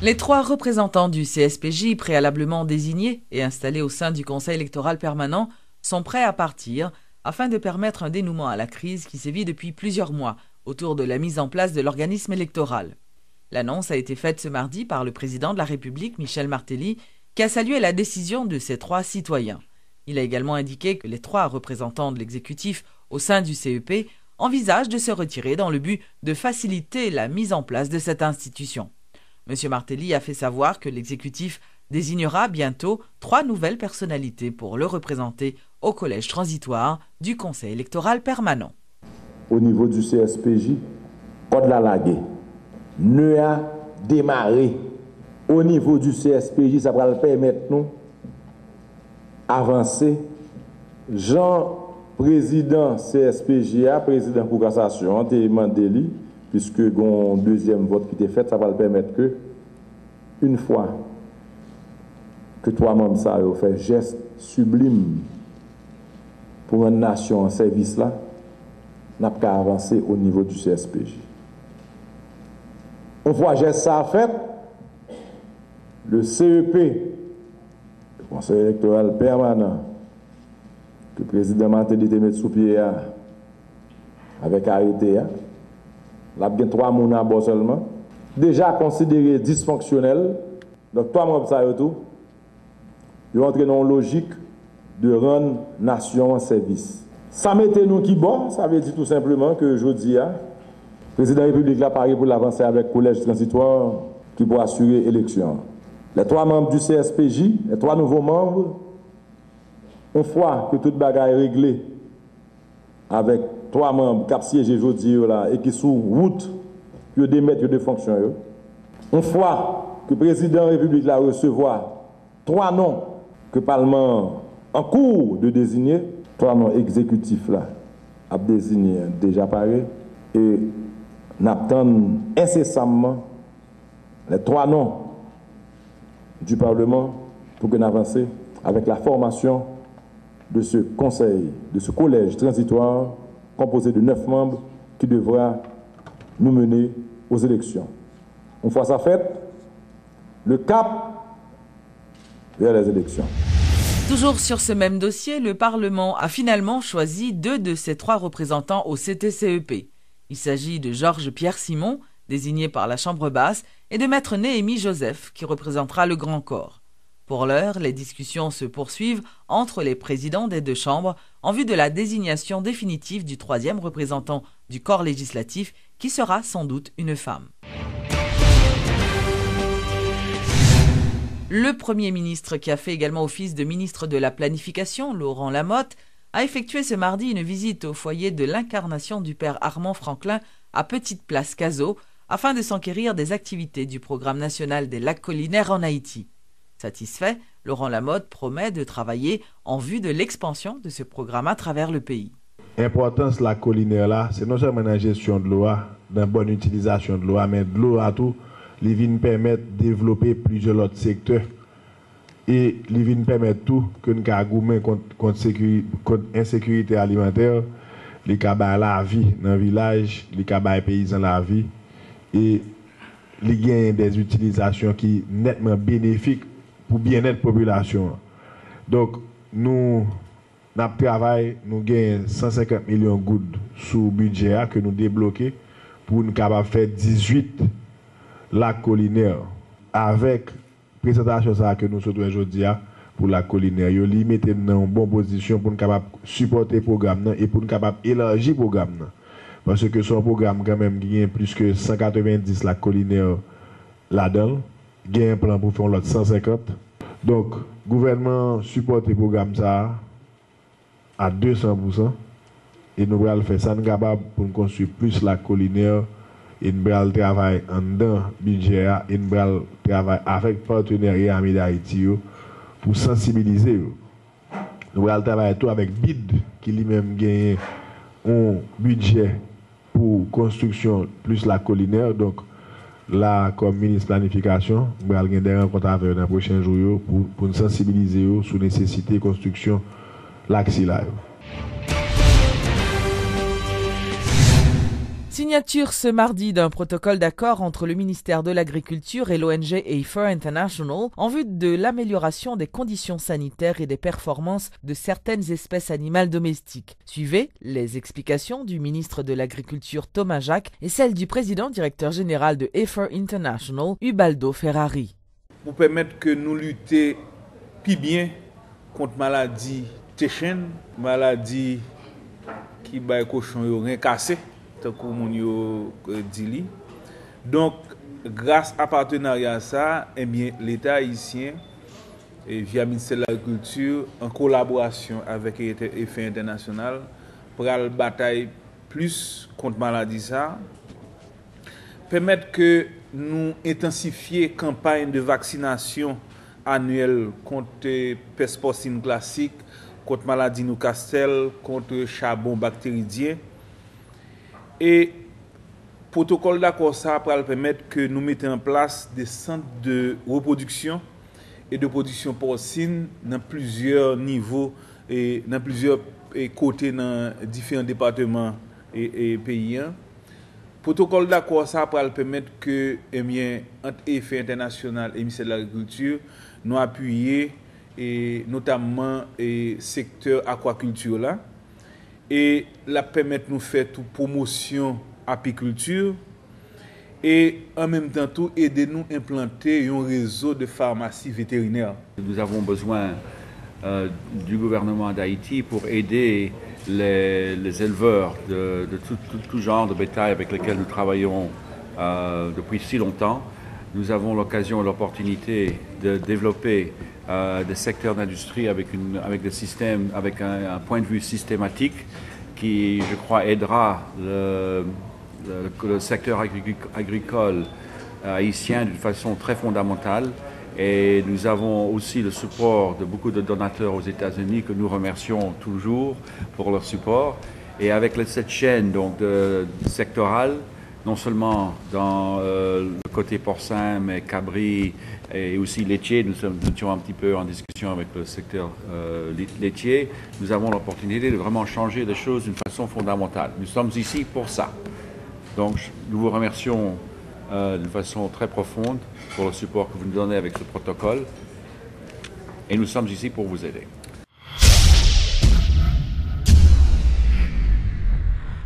Les 3 représentants du CSPJ préalablement désignés et installés au sein du Conseil électoral permanent sont prêts à partir afin de permettre un dénouement à la crise qui sévit depuis plusieurs mois autour de la mise en place de l'organisme électoral. L'annonce a été faite ce mardi par le président de la République, Michel Martelly, qui a salué la décision de ces 3 citoyens. Il a également indiqué que les 3 représentants de l'exécutif au sein du CEP envisagent de se retirer dans le but de faciliter la mise en place de cette institution. M. Martelly a fait savoir que l'exécutif désignera bientôt 3 nouvelles personnalités pour le représenter au collège transitoire du Conseil électoral permanent. Au niveau du CSPJ, code la lague, ne a démarré. Au niveau du CSPJ, ça va le permettre nous avancer. Jean, président CSPJ, président pour cassation, Mandeli, puisque un deuxième vote qui était fait, ça va le permettre que, une fois que 3 membres ça ont fait geste sublime pour une nation en service là, n'a pas avancé au niveau du CSPJ. Une fois geste ça fait, le CEP, le Conseil électoral permanent, que le président Martelly te met sous pied avec arrêté, il y a 3 personnes à bord seulement, déjà considéré dysfonctionnel. Donc 3 membres ça tout, ils ont entré dans une logique de rendre nation en service. Ça mettait nous qui bon, ça veut dire tout simplement que aujourd'hui, le président de la République l'a parié pour l'avancer avec le collège transitoire qui pour assurer l'élection. Les 3 membres du CSPJ, les 3 nouveaux membres, une fois que toute bagarre est réglée avec 3 membres qui siègent aujourd'hui et qui sont route pour démettre de fonction, une fois que le président de la République la recevoir 3 noms que le Parlement en cours de désigner, 3 noms exécutifs là, a désigné déjà pareil, et n'attendons incessamment les 3 noms du Parlement pour qu'on avance avec la formation de ce conseil, de ce collège transitoire composé de 9 membres qui devra nous mener aux élections. Une fois ça fait, le cap vers les élections. Toujours sur ce même dossier, le Parlement a finalement choisi 2 de ses 3 représentants au CTCEP. Il s'agit de Georges-Pierre Simon, désigné par la Chambre basse, et de Maître Néhémie Joseph, qui représentera le Grand Corps. Pour l'heure, les discussions se poursuivent entre les présidents des 2 chambres en vue de la désignation définitive du 3e représentant du corps législatif, qui sera sans doute une femme. Le Premier ministre, qui a fait également office de ministre de la Planification, Laurent Lamotte, a effectué ce mardi une visite au foyer de l'incarnation du père Armand Franklin à Petite Place Cazaux, afin de s'enquérir des activités du programme national des lacs collinaires en Haïti. Satisfait, Laurent Lamotte promet de travailler en vue de l'expansion de ce programme à travers le pays. L'importance de la collinaire là, c'est non seulement dans la gestion de l'eau, dans la bonne utilisation de l'eau, mais de l'eau à tout, les vins permettent de développer plusieurs autres secteurs. Et les vins permettent tout que nous avons contre l'insécurité alimentaire, les cabas la vie dans le village, les cabas paysans la vie, et les gains des utilisations qui sont nettement bénéfiques pour bien-être de la population. Donc, nous travaillons, nous gagnons 150 millions de gouttes sous budget que nous débloquons pour nous capables faire 18 lacs collinaires avec la présentation que nous sommes aujourd'hui pour la collinaire. Nous li mettons dans une bonne position pour nous capables supporter le programme et pour nous capables élargir le programme. Parce que son programme quand même gagne plus que 190 lacs collinaires là-dedans. Il y a un plan pour faire l'autre 150. Donc, le gouvernement supporte le programme ça à 200%. Et nous allons faire ça pour construire plus la collinaire. Et nous allons travailler en dedans budget. Et nous allons travailler avec partenariat avec d'Haïti pour sensibiliser. Nous allons travailler tout avec BID qui lui-même gagne un budget pour construction plus la collinaire. Donc, là, comme ministre de planification, nous allons des rencontres avec dans les prochains jours pour nous sensibiliser sur la nécessité de construction de l'axe. Signature ce mardi d'un protocole d'accord entre le ministère de l'Agriculture et l'ONG AFER International en vue de l'amélioration des conditions sanitaires et des performances de certaines espèces animales domestiques. Suivez les explications du ministre de l'Agriculture Thomas Jacques et celles du président directeur général de AFER International, Ubaldo Ferrari. Pour permettre que nous luttions plus bien contre maladie téchène, maladie qui bat cochon yo rien cassé. Donc, grâce à partenariat ça, eh bien, l'État haïtien, via le ministère de l'Agriculture, en collaboration avec l'AFER International, pour la bataille plus contre la maladie ça, permettre que nous intensifions la campagne de vaccination annuelle contre peste porcine classique, contre maladie Newcastle, contre charbon bactéridien. Et le protocole d'accord ça va permettre que nous mettions en place des centres de reproduction et de production porcine dans plusieurs niveaux et dans plusieurs côtés dans différents départements et pays. Le protocole d'accord ça va permettre que entre AFER International et le ministère de l'Agriculture nous appuyer et notamment le secteur aquaculture là. Et la permettre de nous faire toute promotion apiculture et en même temps tout aider nous implanter un réseau de pharmacies vétérinaires. Nous avons besoin du gouvernement d'Haïti pour aider les éleveurs de tout genre de bétail avec lesquels nous travaillons depuis si longtemps. Nous avons l'occasion et l'opportunité de développer des secteurs d'industrie avec des systèmes, avec un point de vue systématique qui, je crois, aidera le secteur agricole haïtien d'une façon très fondamentale. Et nous avons aussi le support de beaucoup de donateurs aux États-Unis que nous remercions toujours pour leur support. Et avec cette chaîne donc, sectorale, non seulement dans le côté porcin, mais cabri et aussi laitier. Nous étions un petit peu en discussion avec le secteur laitier. Nous avons l'opportunité de vraiment changer les choses d'une façon fondamentale. Nous sommes ici pour ça. Donc, nous vous remercions d'une façon très profonde pour le support que vous nous donnez avec ce protocole. Et nous sommes ici pour vous aider.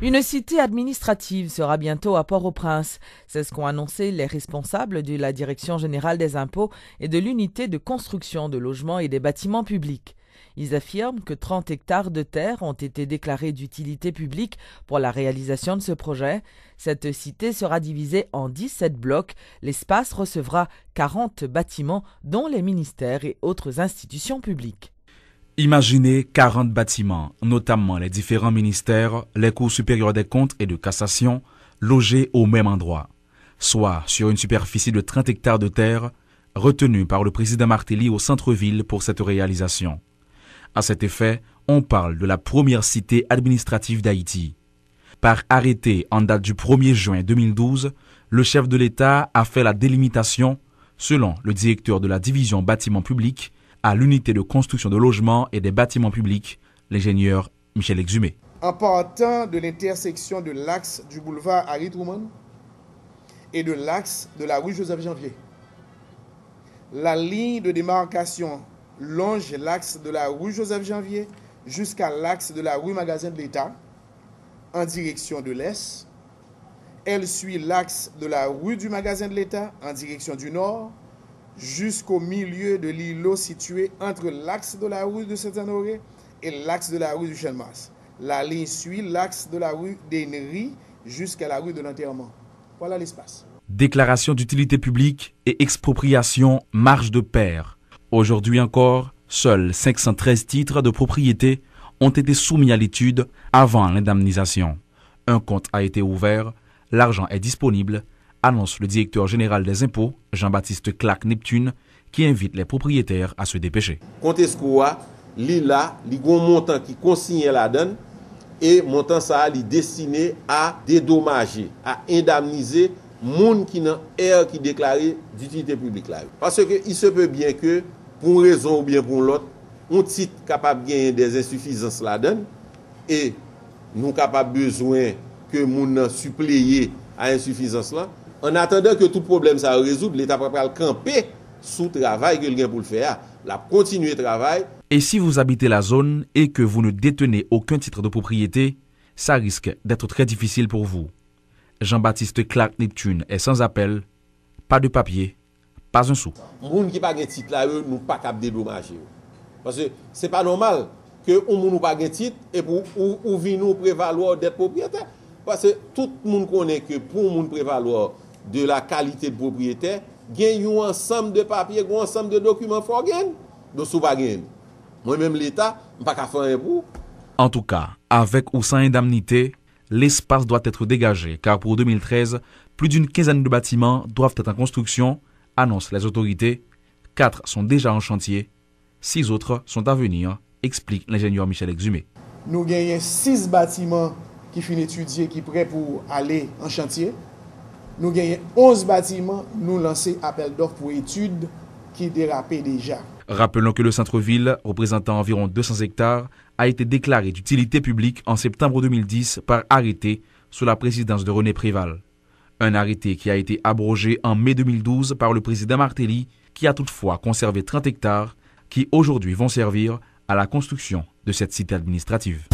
Une cité administrative sera bientôt à Port-au-Prince. C'est ce qu'ont annoncé les responsables de la Direction générale des impôts et de l'unité de construction de logements et des bâtiments publics. Ils affirment que 30 hectares de terre ont été déclarés d'utilité publique pour la réalisation de ce projet. Cette cité sera divisée en 17 blocs. L'espace recevra 40 bâtiments, dont les ministères et autres institutions publiques. Imaginez 40 bâtiments, notamment les différents ministères, les cours supérieurs des comptes et de cassation, logés au même endroit, soit sur une superficie de 30 hectares de terre, retenue par le président Martelly au centre-ville pour cette réalisation. À cet effet, on parle de la première cité administrative d'Haïti. Par arrêté en date du 1er juin 2012, le chef de l'État a fait la délimitation, selon le directeur de la division bâtiments publics, à l'unité de construction de logements et des bâtiments publics, l'ingénieur Michel Exhumé. En partant de l'intersection de l'axe du boulevard Harry Truman et de l'axe de la rue Joseph-Janvier, la ligne de démarcation longe l'axe de la rue Joseph-Janvier jusqu'à l'axe de la rue Magasin de l'État en direction de l'est. Elle suit l'axe de la rue du Magasin de l'État en direction du nord jusqu'au milieu de l'îlot situé entre l'axe de la rue de Saint-Honoré et l'axe de la rue du Chelmas. La ligne suit l'axe de la rue d'Henry jusqu'à la rue de l'Enterrement. Voilà l'espace. Déclaration d'utilité publique et expropriation marche de pair. Aujourd'hui encore, seuls 513 titres de propriété ont été soumis à l'étude avant l'indemnisation. Un compte a été ouvert, l'argent est disponible, annonce le directeur général des impôts, Jean-Baptiste Clark Neptune, qui invite les propriétaires à se dépêcher. Compte escroa, li là, li gon montant qui consigne la donne et montant ça li destiné à dédommager, à indemniser moun qui nan air qui déclaré d'utilité publique là. Parce que il se peut bien que pour une raison ou bien pour l'autre, on titre capable de gagner des insuffisances là donne et nous capable besoin que moun suppléé à insuffisance là. En attendant que tout problème ça résout, l'État va le camper sous travail que le pour le faire, la continuer travail. Et si vous habitez la zone et que vous ne détenez aucun titre de propriété, ça risque d'être très difficile pour vous. Jean-Baptiste Clark Neptune est sans appel, pas de papier, pas un sou. Moun qui pas de titre là, nous pas cap dédommager. Parce que c'est pas normal que on nous pas de titre et pour ou vinn nous prévaloir d'être propriétaire. Parce que tout le monde connaît que pour moun prévaloir de la qualité de propriétaire, gagne un ensemble de papiers, un ensemble de documents faut gagne. Donc sous pas gagne. Moi-même l'État, pas qu'à faire un bout. En tout cas, avec ou sans indemnité, l'espace doit être dégagé car pour 2013, plus d'une quinzaine de bâtiments doivent être en construction, annoncent les autorités. 4 sont déjà en chantier, 6 autres sont à venir, explique l'ingénieur Michel Exhumé. Nous gagnons 6 bâtiments qui finissent étudiés, qui sont prêts pour aller en chantier. Nous gagnons 11 bâtiments, nous lançons appel d'offres pour études qui dérapent déjà. Rappelons que le centre-ville, représentant environ 200 hectares, a été déclaré d'utilité publique en septembre 2010 par arrêté sous la présidence de René Préval. Un arrêté qui a été abrogé en mai 2012 par le président Martelly, qui a toutefois conservé 30 hectares qui aujourd'hui vont servir à la construction de cette cité administrative.